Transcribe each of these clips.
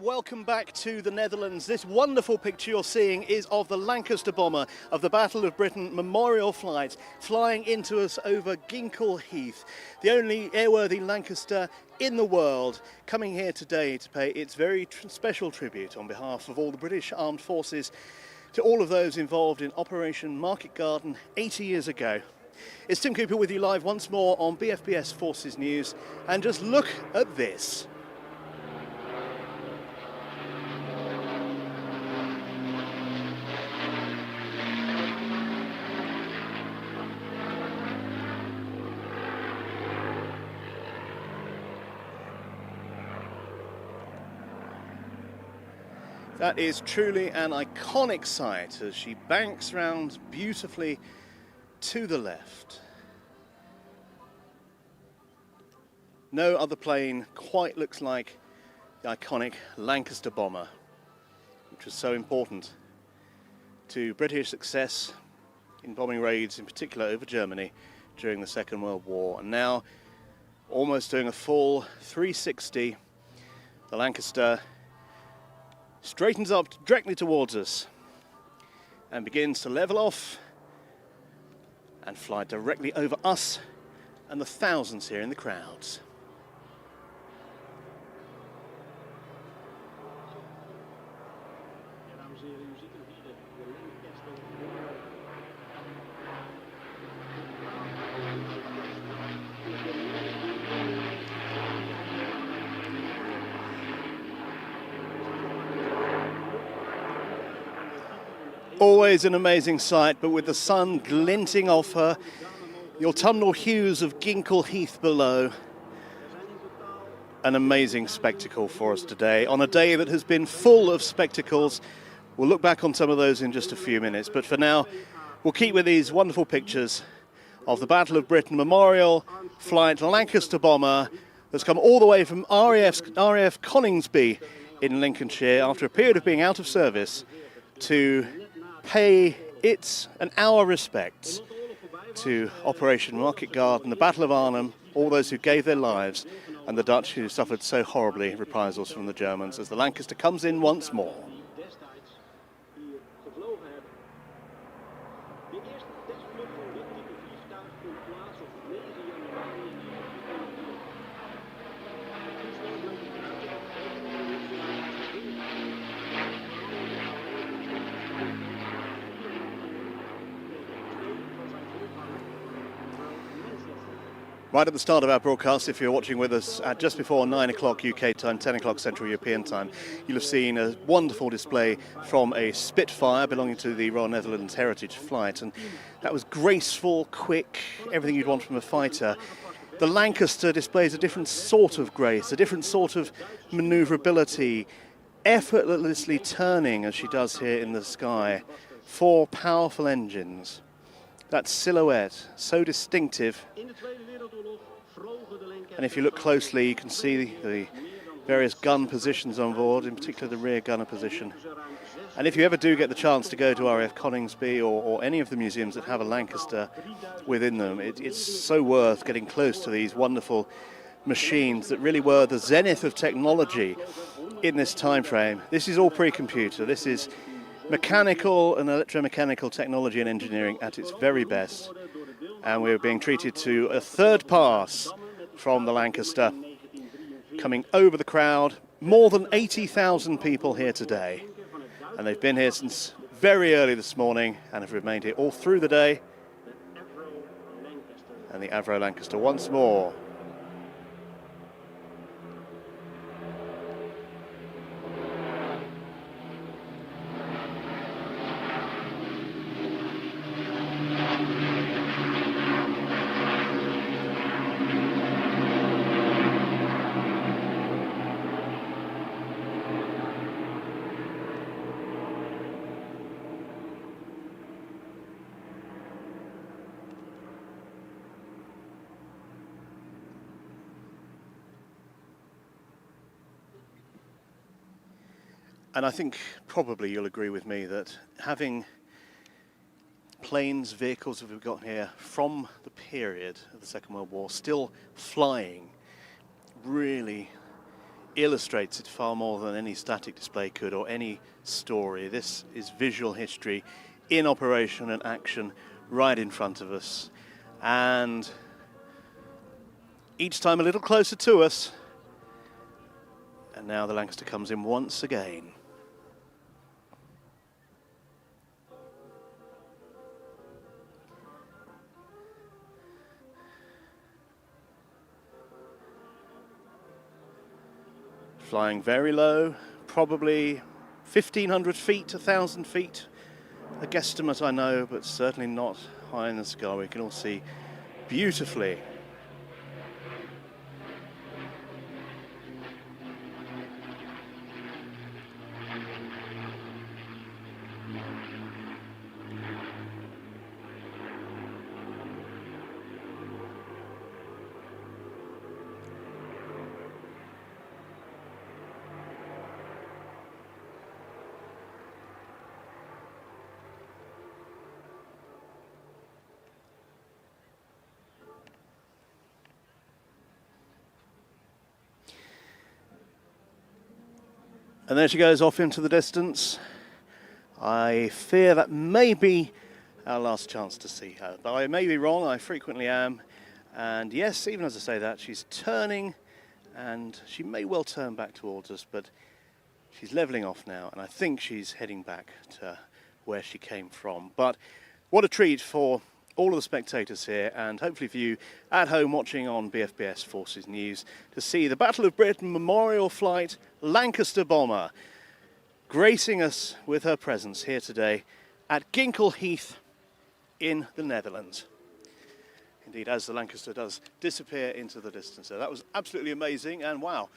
welcome back to the Netherlands. This wonderful picture you're seeing is of the Lancaster bomber of the Battle of Britain memorial flight flying into us over Ginkel Heath, the only airworthy Lancaster in the world, coming here today to pay its very special tribute on behalf of all the British Armed Forces to all of those involved in Operation Market Garden 80 years ago. It's Tim Cooper with you live once more on BFBS Forces News, and just look at this. That is truly an iconic sight as she banks round beautifully to the left. No other plane quite looks like the iconic Lancaster bomber, which was so important to British success in bombing raids, in particular over Germany during the Second World War. And now, almost doing a full 360, the Lancaster straightens up directly towards us and begins to level off and fly directly over us and the thousands here in the crowds. Always an amazing sight, but with the sun glinting off her, the autumnal hues of Ginkel Heath below. An amazing spectacle for us today, on a day that has been full of spectacles. We'll look back on some of those in just a few minutes, but for now, we'll keep with these wonderful pictures of the Battle of Britain memorial flight Lancaster bomber that's come all the way from RAF Coningsby in Lincolnshire after a period of being out of service to pay our respects to Operation Market Garden, the Battle of Arnhem, all those who gave their lives, and the Dutch who suffered so horribly reprisals from the Germans as the Lancaster comes in once more. Right at the start of our broadcast, if you're watching with us at just before 9 o'clock UK time, 10 o'clock Central European time, you'll have seen a wonderful display from a Spitfire belonging to the Royal Netherlands Heritage Flight. And that was graceful, quick, everything you'd want from a fighter. The Lancaster displays a different sort of grace, a different sort of maneuverability, effortlessly turning as she does here in the sky. 4 powerful engines. That silhouette, so distinctive. And if you look closely, you can see the various gun positions on board, in particular the rear gunner position. And if you ever do get the chance to go to RAF Coningsby or any of the museums that have a Lancaster within them, it's so worth getting close to these wonderful machines that really were the zenith of technology in this time frame. This is all pre-computer. This is mechanical and electromechanical technology and engineering at its very best. And we're being treated to a third pass from the Lancaster, coming over the crowd. More than 80,000 people here today. And they've been here since very early this morning and have remained here all through the day. And the Avro Lancaster once more. And I think probably you'll agree with me that having planes, vehicles that we've got here from the period of the Second World War still flying really illustrates it far more than any static display could or any story. This is visual history in operation and action right in front of us. And each time a little closer to us. And now the Lancaster comes in once again. Flying very low, probably 1,500 feet, 1,000 feet. A guesstimate, I know, but certainly not high in the sky. We can all see beautifully. And there she goes off into the distance. I fear that may be our last chance to see her, but I may be wrong, I frequently am. And yes, even as I say that, she's turning, and she may well turn back towards us, but she's levelling off now, and I think she's heading back to where she came from. But what a treat for all of the spectators here, and hopefully for you at home watching on BFBS Forces News, to see the Battle of Britain Memorial Flight Lancaster bomber gracing us with her presence here today at Ginkel Heath in the Netherlands. Indeed, as the Lancaster does disappear into the distance. So that was absolutely amazing, and wow,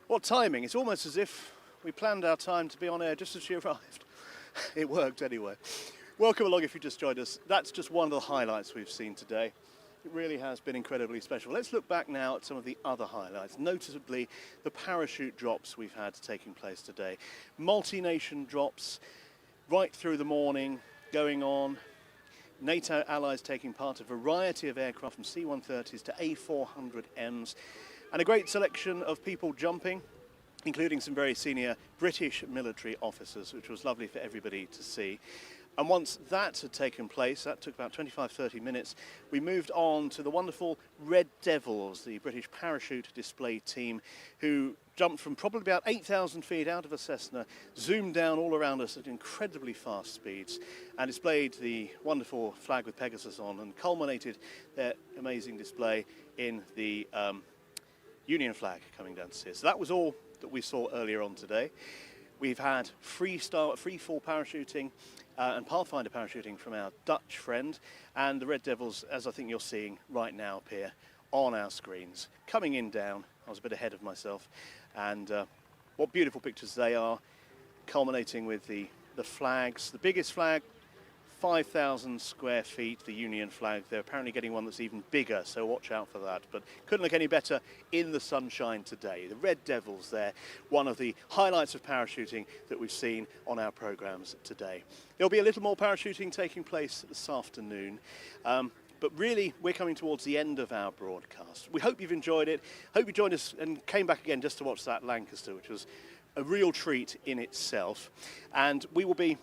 what timing. It's almost as if we planned our time to be on air just as she arrived. It worked anyway. Welcome along if you just joined us. That's just one of the highlights we've seen today. It really has been incredibly special. Let's look back now at some of the other highlights, notably the parachute drops we've had taking place today. Multi-nation drops right through the morning going on. NATO allies taking part, a variety of aircraft from C-130s to A400Ms, and a great selection of people jumping, including some very senior British military officers, which was lovely for everybody to see. And once that had taken place, that took about 25-30 minutes, we moved on to the wonderful Red Devils, the British parachute display team, who jumped from probably about 8,000 feet out of a Cessna, zoomed down all around us at incredibly fast speeds, and displayed the wonderful flag with Pegasus on, and culminated their amazing display in the Union flag coming down to see us. So that was all that we saw earlier on today. We've had free fall parachuting and pathfinder parachuting from our Dutch friend, and the Red Devils, as I think you're seeing right now, appear on our screens. Coming in down, I was a bit ahead of myself, and what beautiful pictures they are, culminating with the flags. The biggest flag, 5,000 square feet, the Union flag. They're apparently getting one that's even bigger, so watch out for that. But couldn't look any better in the sunshine today. The Red Devils there, one of the highlights of parachuting that we've seen on our programmes today. There'll be a little more parachuting taking place this afternoon. But really, we're coming towards the end of our broadcast. We hope you've enjoyed it. Hope you joined us and came back again just to watch that Lancaster, which was a real treat in itself. And we will be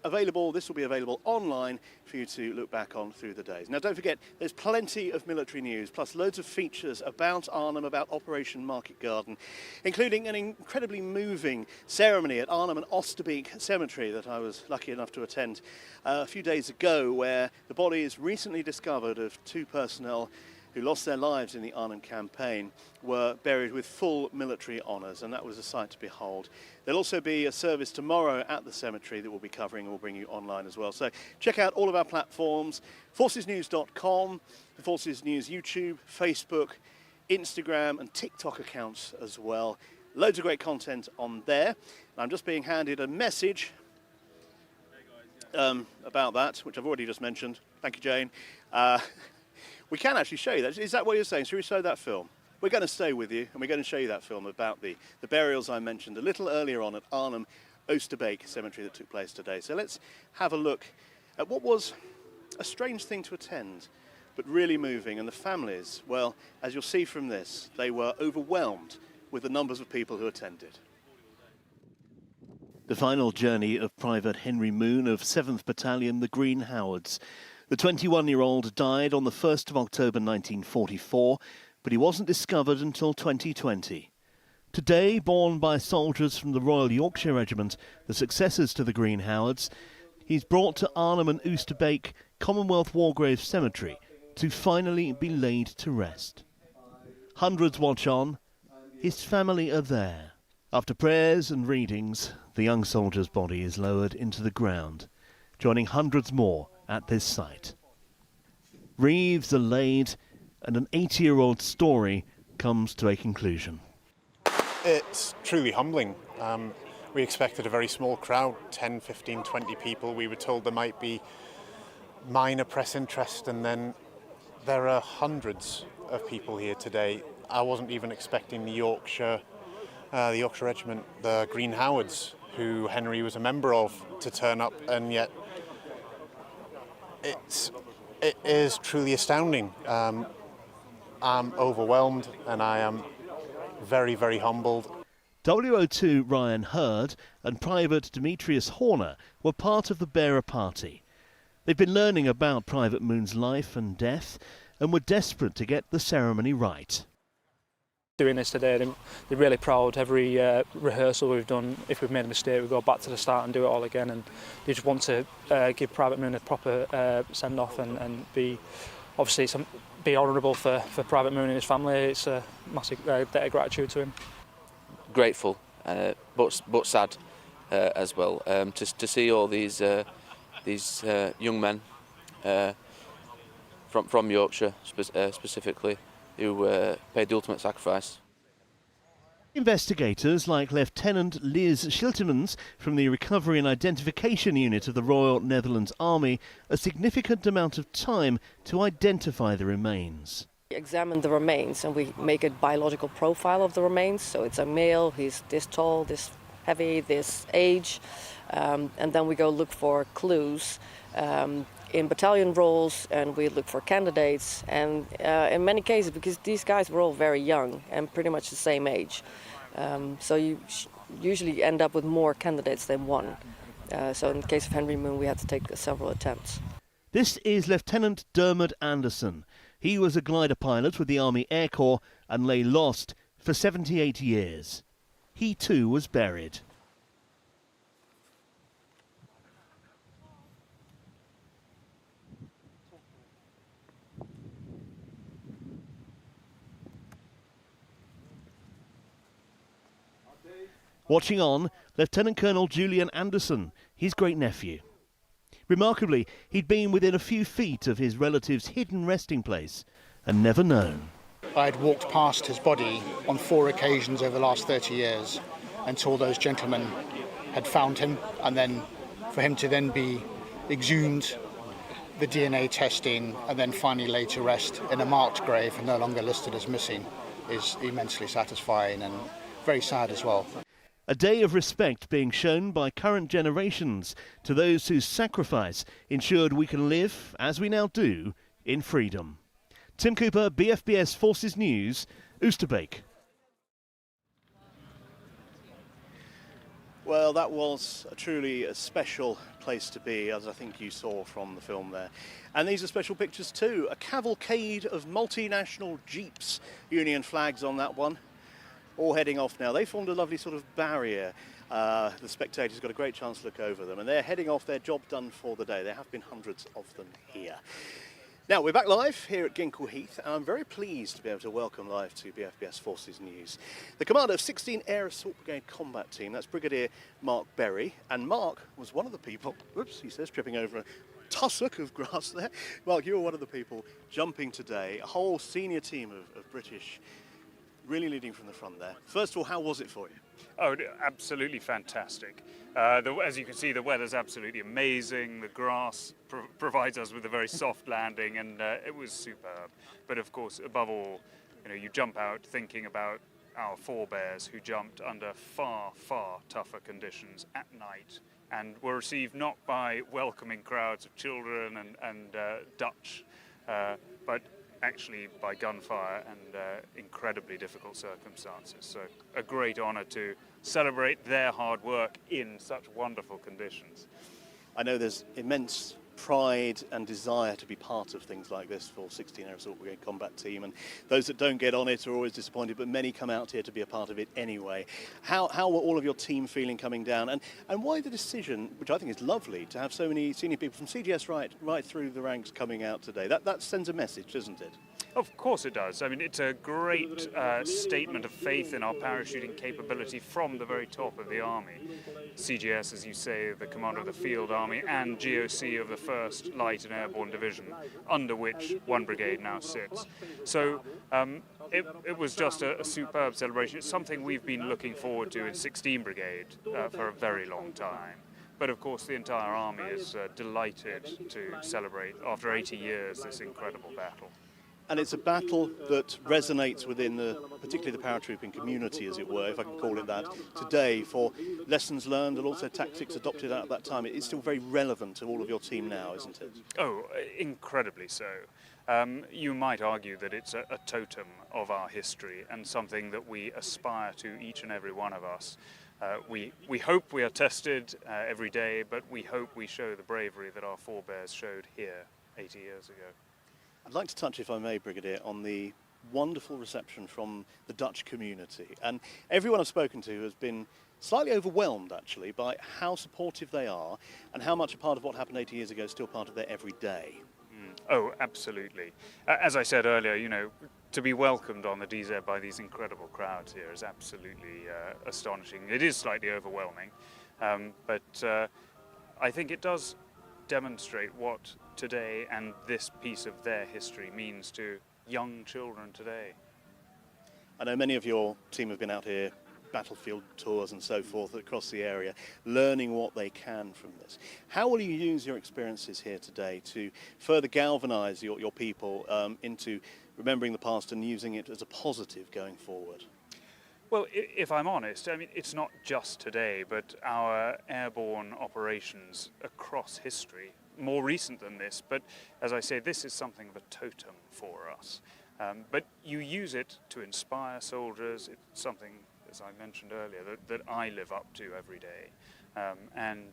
available, this will be available online for you to look back on through the days. Now don't forget, there's plenty of military news, plus loads of features about Arnhem, about Operation Market Garden, including an incredibly moving ceremony at Arnhem and Oosterbeek Cemetery that I was lucky enough to attend a few days ago, where the bodies recently discovered of 2 personnel who lost their lives in the Arnhem campaign were buried with full military honours, and that was a sight to behold. There'll also be a service tomorrow at the cemetery that we'll be covering, and we'll bring you online as well. So check out all of our platforms, forcesnews.com, the Forces News YouTube, Facebook, Instagram and TikTok accounts as well. Loads of great content on there. And I'm just being handed a message about that, which I've already just mentioned. Thank you, Jane. We can actually show you that. Is that what you're saying? Should we show that film? We're going to stay with you, and we're going to show you that film about the burials I mentioned a little earlier on at Arnhem Oosterbeek Cemetery that took place today. So let's have a look at what was a strange thing to attend, but really moving. And the families, well, as you'll see from this, they were overwhelmed with the numbers of people who attended. The final journey of Private Henry Moon of 7th Battalion, the Green Howards. The 21-year-old died on the 1st of October 1944, but he wasn't discovered until 2020. Today, borne by soldiers from the Royal Yorkshire Regiment, the successors to the Green Howards, he's brought to Arnhem and Oosterbeek Commonwealth War Graves Cemetery to finally be laid to rest. Hundreds watch on. His family are there. After prayers and readings, the young soldier's body is lowered into the ground, joining hundreds more at this site. Wreaths are laid, and an 80-year-old story comes to a conclusion. It's truly humbling. We expected a very small crowd, 10, 15, 20 people. We were told there might be minor press interest, and then there are hundreds of people here today. I wasn't even expecting the Yorkshire Regiment, the Green Howards, who Henry was a member of, to turn up, and yet it is truly astounding. I'm overwhelmed, and I am very, very humbled. WO2 Ryan Hurd and Private Demetrius Horner were part of the bearer party. They've been learning about Private Moon's life and death and were desperate to get the ceremony right. Doing this today, they're really proud. Every rehearsal we've done, if we've made a mistake, we go back to the start and do it all again, and they just want to give Private Moon a proper send-off and be honourable for Private Moon and his family. It's a massive debt of gratitude to him. Grateful, but sad as well. To see all these young men from Yorkshire specifically, who paid the ultimate sacrifice. Investigators like Lieutenant Liz Schiltemans from the Recovery and Identification Unit of the Royal Netherlands Army a significant amount of time to identify the remains. We examine the remains and we make a biological profile of the remains. So it's a male, he's this tall, this heavy, this age, and then we go look for clues in battalion roles, and we look for candidates, and in many cases, because these guys were all very young and pretty much the same age, so you usually end up with more candidates than one. So in the case of Henry Moon, we had to take several attempts. This is Lieutenant Dermot Anderson. He was a glider pilot with the Army Air Corps and lay lost for 78 years. He too was buried. Watching on, Lieutenant Colonel Julian Anderson, his great-nephew. Remarkably, he'd been within a few feet of his relative's hidden resting place and never known. I'd walked past his body on 4 occasions over the last 30 years until those gentlemen had found him, and then for him to then be exhumed, the DNA testing, and then finally laid to rest in a marked grave and no longer listed as missing is immensely satisfying and very sad as well. A day of respect being shown by current generations to those whose sacrifice ensured we can live, as we now do, in freedom. Tim Cooper, BFBS Forces News, Oosterbeek. Well, that was truly a special place to be, as I think you saw from the film there. And these are special pictures too. A cavalcade of multinational jeeps, Union flags on that one. All heading off now. They formed a lovely sort of barrier. The spectators got a great chance to look over them, and they're heading off, their job done for the day. There have been hundreds of them here. Now, we're back live here at Ginkel Heath, and I'm very pleased to be able to welcome live to BFBS Forces News the commander of 16 Air Assault Brigade Combat Team. That's Brigadier Mark Berry, and Mark was one of the people, whoops, he says, tripping over a tussock of grass there. Mark, you were one of the people jumping today, a whole senior team of British really leading from the front there. First of all, how was it for you? Oh, absolutely fantastic. As you can see, the weather's absolutely amazing. The grass provides us with a very soft landing, and it was superb. But of course, above all, you jump out thinking about our forebears who jumped under far, far tougher conditions at night and were received not by welcoming crowds of children and Dutch, but actually by gunfire and incredibly difficult circumstances. So a great honour to celebrate their hard work in such wonderful conditions. I know there's immense pride and desire to be part of things like this for 16 Air Assault Brigade Combat Team, and those that don't get on it are always disappointed, but many come out here to be a part of it anyway. How were all of your team feeling coming down, and why the decision, which I think is lovely, to have so many senior people from CGS right through the ranks coming out today? That sends a message, doesn't it? Of course it does. I mean, it's a great statement of faith in our parachuting capability from the very top of the Army. CGS, as you say, the Commander of the Field Army, and GOC of the 1st Light and Airborne Division, under which one brigade now sits. So it was just a superb celebration. It's something we've been looking forward to in 16 Brigade for a very long time. But of course the entire Army is delighted to celebrate, after 80 years, this incredible battle. And it's a battle that resonates within particularly the paratrooping community, as it were, if I can call it that, today, for lessons learned and also tactics adopted at that time. It's still very relevant to all of your team now, isn't it? Oh, incredibly so. You might argue that it's a totem of our history and something that we aspire to, each and every one of us. We hope we are tested every day, but we hope we show the bravery that our forebears showed here 80 years ago. I'd like to touch, if I may, Brigadier, on the wonderful reception from the Dutch community. And everyone I've spoken to has been slightly overwhelmed, actually, by how supportive they are and how much a part of what happened 80 years ago is still part of their everyday. Oh, absolutely. As I said earlier, you know, to be welcomed on the DZ by these incredible crowds here is absolutely astonishing. It is slightly overwhelming, but I think it does demonstrate what today and this piece of their history means to young children today. I know many of your team have been out here, battlefield tours and so forth across the area, learning what they can from this. How will you use your experiences here today to further galvanise your people into remembering the past and using it as a positive going forward? Well, if I'm honest, I mean, it's not just today, but our airborne operations across history, more recent than this, but as I say, this is something of a totem for us. But you use it to inspire soldiers. It's something, as I mentioned earlier, that I live up to every day. And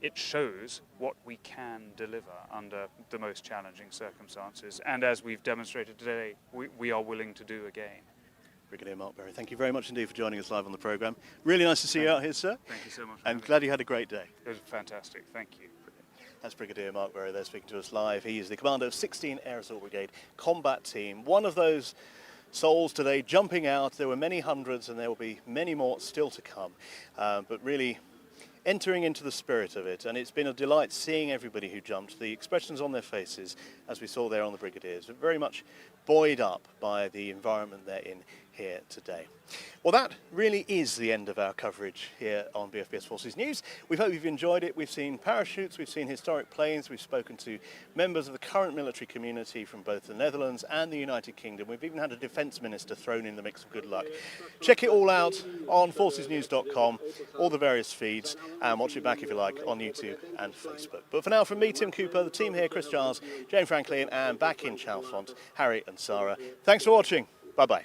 it shows what we can deliver under the most challenging circumstances. And as we've demonstrated today, we are willing to do again. Brigadier Mark Berry, thank you very much indeed for joining us live on the programme. Really nice to see you out here, sir. Thank you so much. And glad you had a great day. It was fantastic. Thank you. That's Brigadier Mark Berry there speaking to us live. He is the commander of 16 Air Assault Brigade Combat Team. One of those souls today jumping out. There were many hundreds and there will be many more still to come. But really entering into the spirit of it, and it's been a delight seeing everybody who jumped, the expressions on their faces, as we saw there on the Brigadiers, very much buoyed up by the environment they're in here today. Well, that really is the end of our coverage here on BFBS Forces News. We hope you've enjoyed it. We've seen parachutes, we've seen historic planes, we've spoken to members of the current military community from both the Netherlands and the United Kingdom. We've even had a defence minister thrown in the mix of good luck. Check it all out on forcesnews.com, all the various feeds, and watch it back if you like on YouTube and Facebook. But for now, from me, Tim Cooper, the team here, Chris Giles, Jane Franklin, and back in Chalfont, Harry and Sarah. Thanks for watching. Bye-bye.